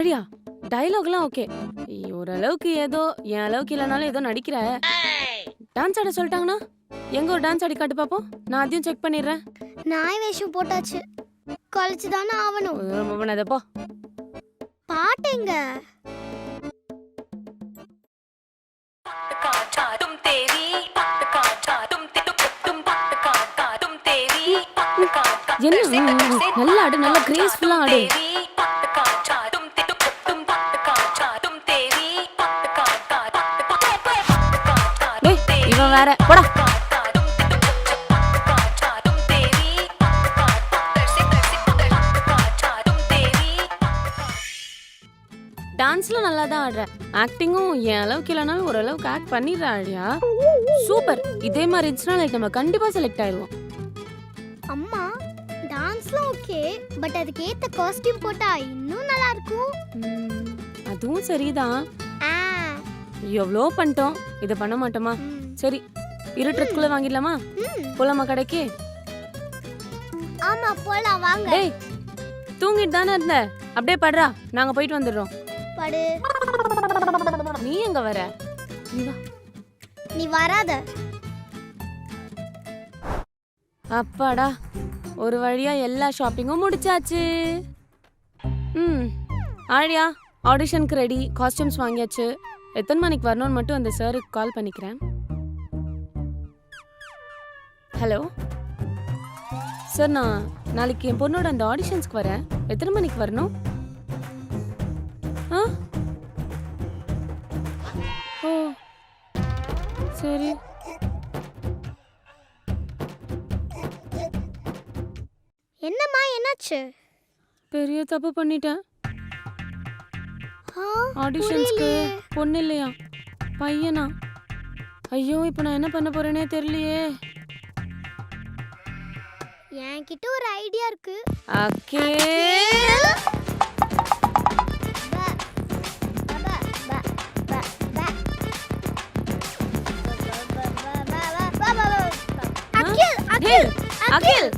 அப்படியா? டயலாக்லாம் ஓகே. ஓரளவுக்கு ஏதோ என் அளவுக்கு இல்லைனாலும் ஏதோ நடிக்கிற. டான்ஸ் ஆட சொல்லிட்டாங்கன்னா எங்க ஒரு டான்ஸ் ஆடி காட்டு பாப்போம். நான் அதையும் செக் பண்ணிடுறேன். நாய் வேஷம் போட்டாச்சு, கழிச்சு தானே ஆகணும். அதப்போ பாட்டுங்க. என்ன நல்லா ஆடு, நல்லா கிரேஸ்ஃபுல்லா ஆடு. இவன் வேற போடா. டான்ஸ்ல நல்லா தான் ஆடுற. ஆக்டிங்கும் என் அளவுக்கு இல்லைனாலும் ஓரளவுக்கு ஆக்ட் பண்ணிடுற ஆடியா. சூப்பர். இதே மாதிரி இருந்துச்சுன்னா லைக் நம்ம கண்டிப்பா செலக்ட் ஆயிடுவோம். அம்மா டான்ஸ்லாம் ஓகே, பட் அதுக்கு ஏத்த காஸ்டியூம் போட்டா இன்னும் நல்லா இருக்கும். அதுவும் சரிதான். எவ்வளோ பண்ணிட்டோம், இதை பண்ண மாட்டோமா? சரி, இருட்டுறதுக்குள்ள வாங்கிடலாமா? போலாமா கடைக்கு? ஆமா போலாம் வாங்க. டேய் தூங்கிட்டு தானே இருந்த, அப்படியே படுறா, நாங்க போயிட்டு வந்துடுறோம். படு. நீ எங்க வர? நீ வா. நீ வராத. அப்பாடா, ஒரு வழியா எல்லா ஷாப்பிங்கும் முடிச்சாச்சு. ஆழியா, ஆடிஷனுக்கு ரெடி, காஸ்டியூம்ஸ் வாங்கியாச்சு. எத்தனை மணிக்கு வரணும்னு மட்டும் அந்த சாருக்கு கால் பண்ணிக்கிறேன். ஹலோ சார், நான் நாளைக்கு என் பொண்ணோட அந்த ஆடிஷன்ஸ்க்கு வரேன். எத்தனை மணிக்கு வரணும்? ஆ ஓ சரி. என்னம்மா என்னாச்சு? பெரிய தப்பு பண்ணிட்டேன். ஆடிஷன்ஸ்க்கு பொண்ணு இல்லையா, பையனா? ஐயோ, இப்போ நான் என்ன பண்ண போறேனே தெரியலையே. என்கிட்ட ஒரு ஐடியா இருக்கு. ஓகே. அகில், அகில், அகில்.